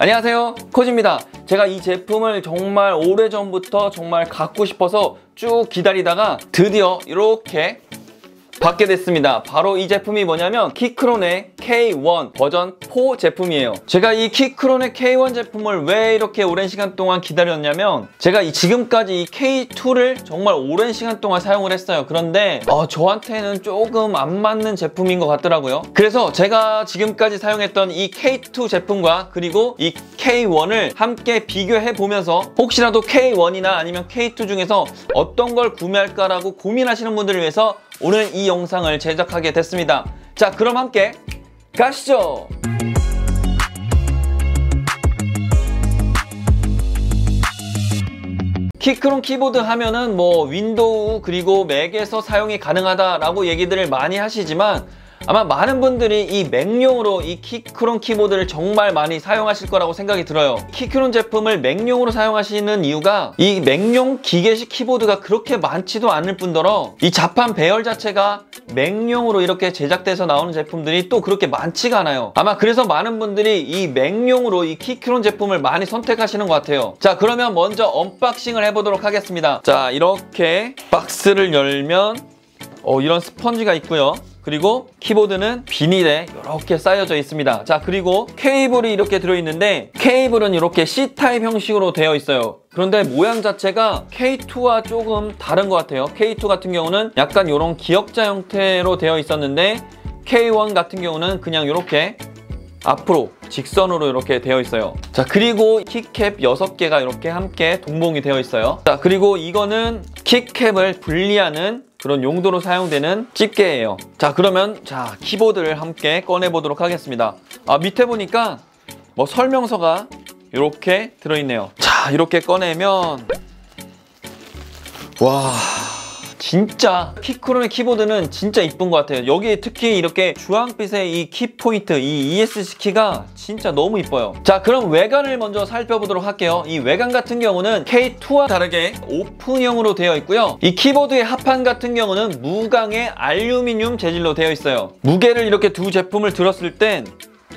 안녕하세요, 코지입니다. 제가 이 제품을 정말 오래전부터 정말 갖고 싶어서 쭉 기다리다가 드디어 이렇게 받게 됐습니다. 바로 이 제품이 뭐냐면 키크론의 K1 버전 4 제품이에요. 제가 이 키크론의 K1 제품을 왜 이렇게 오랜 시간 동안 기다렸냐면 제가 지금까지 이 K2를 정말 오랜 시간 동안 사용을 했어요. 그런데 저한테는 조금 안 맞는 제품인 것 같더라고요. 그래서 제가 지금까지 사용했던 이 K2 제품과 그리고 이 K1을 함께 비교해 보면서 혹시라도 K1이나 아니면 K2 중에서 어떤 걸 구매할까라고 고민하시는 분들을 위해서 오늘 이 영상을 제작하게 됐습니다. 자, 그럼 함께 가시죠! 키크론 키보드 하면은 윈도우 그리고 맥에서 사용이 가능하다라고 얘기들을 많이 하시지만 아마 많은 분들이 이 맥용으로 이 키크론 키보드를 정말 많이 사용하실 거라고 생각이 들어요. 키크론 제품을 맥용으로 사용하시는 이유가 이 맥용 기계식 키보드가 그렇게 많지도 않을 뿐더러 이 자판 배열 자체가 맥용으로 이렇게 제작돼서 나오는 제품들이 또 그렇게 많지가 않아요. 아마 그래서 많은 분들이 이 맥용으로 이 키크론 제품을 많이 선택하시는 것 같아요. 자, 그러면 먼저 언박싱을 해보도록 하겠습니다. 자, 이렇게 박스를 열면 이런 스펀지가 있고요. 그리고 키보드는 비닐에 이렇게 쌓여져 있습니다. 자, 그리고 케이블이 이렇게 들어있는데 케이블은 이렇게 C타입 형식으로 되어 있어요. 그런데 모양 자체가 K2와 조금 다른 것 같아요. K2 같은 경우는 약간 이런 기역자 형태로 되어 있었는데 K1 같은 경우는 그냥 이렇게 앞으로 직선으로 이렇게 되어 있어요. 자, 그리고 키캡 6개가 이렇게 함께 동봉이 되어 있어요. 자, 그리고 이거는 키캡을 분리하는 그런 용도로 사용되는 집게예요. 자, 그러면 키보드를 함께 꺼내 보도록 하겠습니다. 밑에 보니까 설명서가 이렇게 들어있네요. 자, 이렇게 꺼내면 와, 진짜 키크론의 키보드는 진짜 이쁜 것 같아요. 여기 특히 이렇게 주황빛의 이 키포인트, 이 ESC 키가 진짜 너무 이뻐요. 자, 그럼 외관을 먼저 살펴보도록 할게요. 이 외관 같은 경우는 K2와 다르게 오픈형으로 되어 있고요. 이 키보드의 합판 같은 경우는 무광의 알루미늄 재질로 되어 있어요. 무게를 이렇게 두 제품을 들었을 땐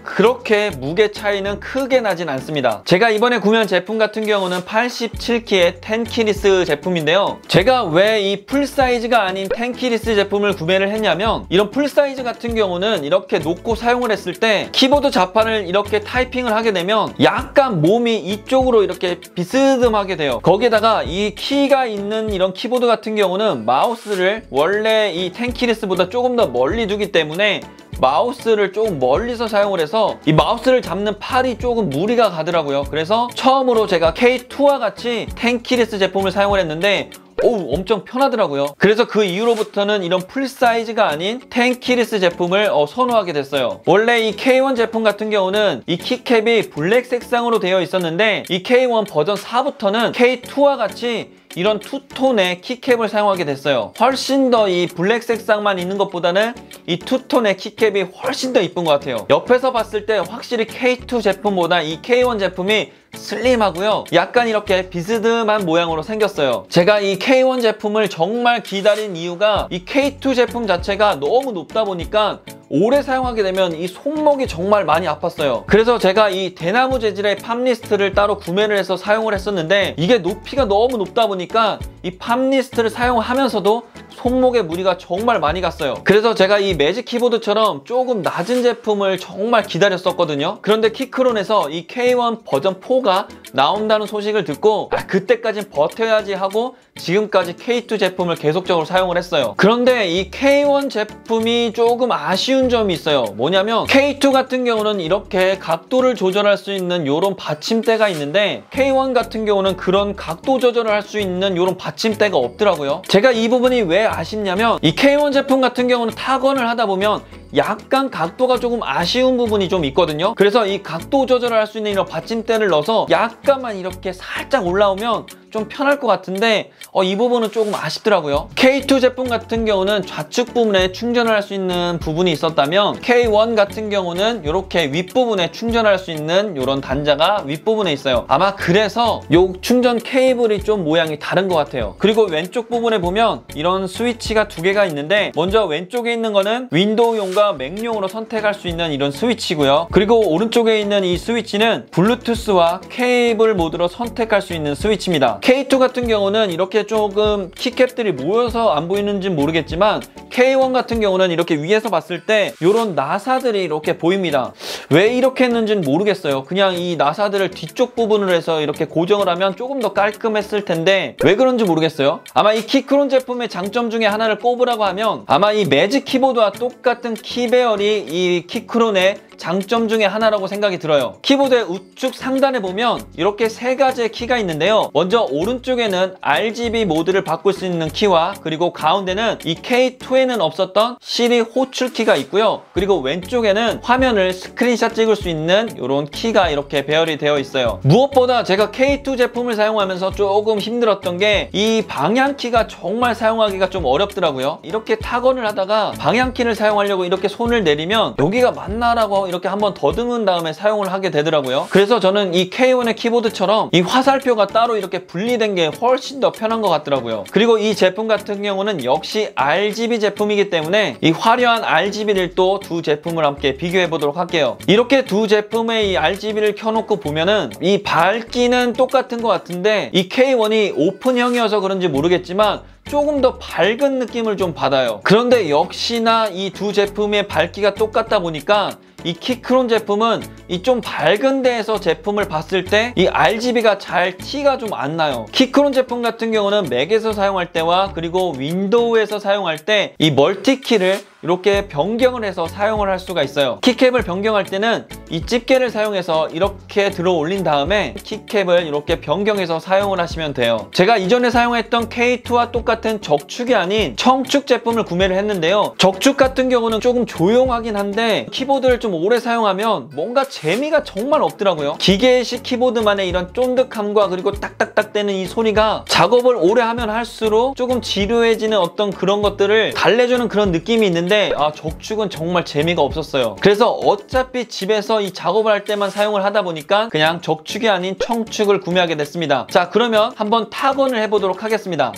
그렇게 무게 차이는 크게 나진 않습니다. 제가 이번에 구매한 제품 같은 경우는 87키의 텐키리스 제품인데요. 제가 왜 이 풀사이즈가 아닌 텐키리스 제품을 구매를 했냐면 이런 풀사이즈 같은 경우는 이렇게 놓고 사용을 했을 때 키보드 자판을 이렇게 타이핑을 하게 되면 약간 몸이 이쪽으로 이렇게 비스듬하게 돼요. 거기에다가 이 키가 있는 이런 키보드 같은 경우는 마우스를 원래 이 텐키리스보다 조금 더 멀리 두기 때문에 마우스를 조금 멀리서 사용을 해서 이 마우스를 잡는 팔이 조금 무리가 가더라고요. 그래서 처음으로 제가 K2와 같이 텐키리스 제품을 사용을 했는데 엄청 편하더라고요. 그래서 그 이후로부터는 이런 풀사이즈가 아닌 텐키리스 제품을 선호하게 됐어요. 원래 이 K1 제품 같은 경우는 이 키캡이 블랙 색상으로 되어 있었는데 이 K1 버전 4부터는 K2와 같이 이런 투톤의 키캡을 사용하게 됐어요. 훨씬 더 이 블랙 색상만 있는 것보다는 이 투톤의 키캡이 훨씬 더 이쁜 것 같아요. 옆에서 봤을 때 확실히 K2 제품보다 이 K1 제품이 슬림하고요. 약간 이렇게 비스듬한 모양으로 생겼어요. 제가 이 K1 제품을 정말 기다린 이유가 이 K2 제품 자체가 너무 높다 보니까 오래 사용하게 되면 이 손목이 정말 많이 아팠어요. 그래서 제가 이 대나무 재질의 팜리스트를 따로 구매를 해서 사용을 했었는데 이게 높이가 너무 높다 보니까 이 팜리스트를 사용하면서도 손목에 무리가 정말 많이 갔어요. 그래서 제가 이 매직 키보드처럼 조금 낮은 제품을 정말 기다렸었거든요. 그런데 키크론에서 이 K1 버전 4가 나온다는 소식을 듣고 그때까진 버텨야지 하고 지금까지 K2 제품을 계속적으로 사용을 했어요. 그런데 이 K1 제품이 조금 아쉬운 점이 있어요. 뭐냐면 K2 같은 경우는 이렇게 각도를 조절할 수 있는 이런 받침대가 있는데 K1 같은 경우는 그런 각도 조절을 할 수 있는 이런 받침대가 없더라고요. 제가 이 부분이 왜 아쉽냐면 이 K1 제품 같은 경우는 타건을 하다 보면 약간 각도가 조금 아쉬운 부분이 좀 있거든요. 그래서 이 각도 조절을 할 수 있는 이런 받침대를 넣어서 약간만 이렇게 살짝 올라오면 좀 편할 것 같은데 이 부분은 조금 아쉽더라고요. K2 제품 같은 경우는 좌측 부분에 충전을 할 수 있는 부분이 있었다면 K1 같은 경우는 이렇게 윗부분에 충전할 수 있는 이런 단자가 윗부분에 있어요. 아마 그래서 이 충전 케이블이 좀 모양이 다른 것 같아요. 그리고 왼쪽 부분에 보면 이런 스위치가 두 개가 있는데 먼저 왼쪽에 있는 거는 윈도우용과 맥용으로 선택할 수 있는 이런 스위치고요. 그리고 오른쪽에 있는 이 스위치는 블루투스와 케이블 모드로 선택할 수 있는 스위치입니다. K2 같은 경우는 이렇게 조금 키캡들이 모여서 안 보이는지 모르겠지만 K1 같은 경우는 이렇게 위에서 봤을 때 이런 나사들이 이렇게 보입니다. 왜 이렇게 했는지는 모르겠어요. 그냥 이 나사들을 뒤쪽 부분으로 해서 이렇게 고정을 하면 조금 더 깔끔했을 텐데 왜 그런지 모르겠어요. 아마 이 키크론 제품의 장점 중에 하나를 꼽으라고 하면 아마 이 매직 키보드와 똑같은 키배열이 이 키크론의 장점 중에 하나라고 생각이 들어요. 키보드의 우측 상단에 보면 이렇게 세 가지의 키가 있는데요. 먼저 오른쪽에는 RGB 모드를 바꿀 수 있는 키와 그리고 가운데는 이 K2에는 없었던 시리 호출키가 있고요. 그리고 왼쪽에는 화면을 스크린샷 찍을 수 있는 이런 키가 이렇게 배열이 되어 있어요. 무엇보다 제가 K2 제품을 사용하면서 조금 힘들었던 게 이 방향키가 정말 사용하기가 좀 어렵더라고요. 이렇게 타건을 하다가 방향키를 사용하려고 이렇게 손을 내리면 여기가 맞나라고 이렇게 한번 더듬은 다음에 사용을 하게 되더라고요. 그래서 저는 이 K1의 키보드처럼 이 화살표가 따로 이렇게 분리된 게 훨씬 더 편한 것 같더라고요. 그리고 이 제품 같은 경우는 역시 RGB 제품이기 때문에 이 화려한 RGB를 또 두 제품을 함께 비교해 보도록 할게요. 이렇게 두 제품의 이 RGB를 켜놓고 보면은 이 밝기는 똑같은 것 같은데 이 K1이 오픈형이어서 그런지 모르겠지만 조금 더 밝은 느낌을 좀 받아요. 그런데 역시나 이 두 제품의 밝기가 똑같다 보니까 이 키크론 제품은 이 좀 밝은 데에서 제품을 봤을 때 이 RGB가 잘 티가 좀 안 나요. 키크론 제품 같은 경우는 맥에서 사용할 때와 그리고 윈도우에서 사용할 때 이 멀티키를 이렇게 변경을 해서 사용을 할 수가 있어요. 키캡을 변경할 때는 이 집게를 사용해서 이렇게 들어 올린 다음에 키캡을 이렇게 변경해서 사용을 하시면 돼요. 제가 이전에 사용했던 K2와 똑같은 적축이 아닌 청축 제품을 구매를 했는데요. 적축 같은 경우는 조금 조용하긴 한데 키보드를 좀 오래 사용하면 뭔가 재미가 정말 없더라고요. 기계식 키보드만의 이런 쫀득함과 그리고 딱딱딱 되는 이 소리가 작업을 오래 하면 할수록 조금 지루해지는 어떤 그런 것들을 달래주는 그런 느낌이 있는데 적축은 정말 재미가 없었어요. 그래서 어차피 집에서 이 작업을 할 때만 사용을 하다 보니까 그냥 적축이 아닌 청축을 구매하게 됐습니다. 자, 그러면 한번 타건을 해보도록 하겠습니다.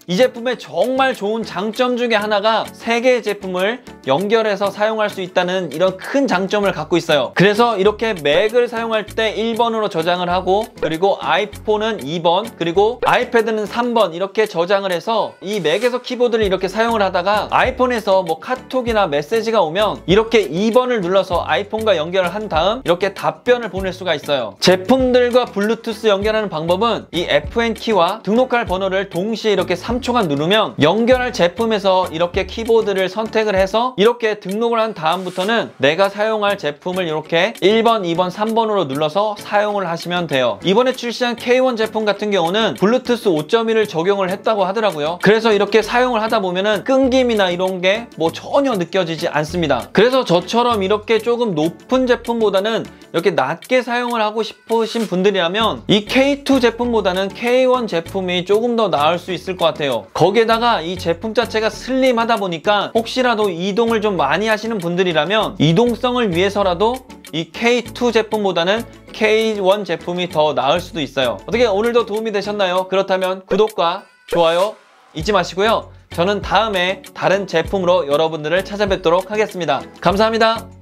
이 제품의 정말 좋은 장점 중에 하나가 3개의 제품을 연결해서 사용할 수 있다는 이런 큰 장점을 갖고 있어요. 그래서 이렇게 맥을 사용할 때 1번으로 저장을 하고 그리고 아이폰은 2번 그리고 아이패드는 3번 이렇게 저장을 해서 이 맥에서 키보드를 이렇게 사용을 하다가 아이폰에서 뭐 카톡이나 메시지가 오면 이렇게 2번을 눌러서 아이폰과 연결을 한 다음 이렇게 답변을 보낼 수가 있어요. 제품들과 블루투스 연결하는 방법은 이 FN 키와 등록할 번호를 동시에 이렇게 3초간 누르면 연결할 제품에서 이렇게 키보드를 선택을 해서 이렇게 등록을 한 다음부터는 내가 사용할 제품을 이렇게 1번, 2번, 3번으로 눌러서 사용을 하시면 돼요. 이번에 출시한 K1 제품 같은 경우는 블루투스 5.1을 적용을 했다고 하더라고요. 그래서 이렇게 사용을 하다 보면은 끊김이나 이런 게 뭐 전혀 느껴지지 않습니다. 그래서 저처럼 이렇게 조금 높은 제품보다는 이렇게 낮게 사용을 하고 싶으신 분들이라면 이 K2 제품보다는 K1 제품이 조금 더 나을 수 있을 것 같아요. 거기에다가 이 제품 자체가 슬림하다 보니까 혹시라도 이동을 좀 많이 하시는 분들이라면 이동성을 위해서라도 이 K2 제품보다는 K1 제품이 더 나을 수도 있어요. 어떻게 오늘도 도움이 되셨나요? 그렇다면 구독과 좋아요 잊지 마시고요. 저는 다음에 다른 제품으로 여러분들을 찾아뵙도록 하겠습니다. 감사합니다.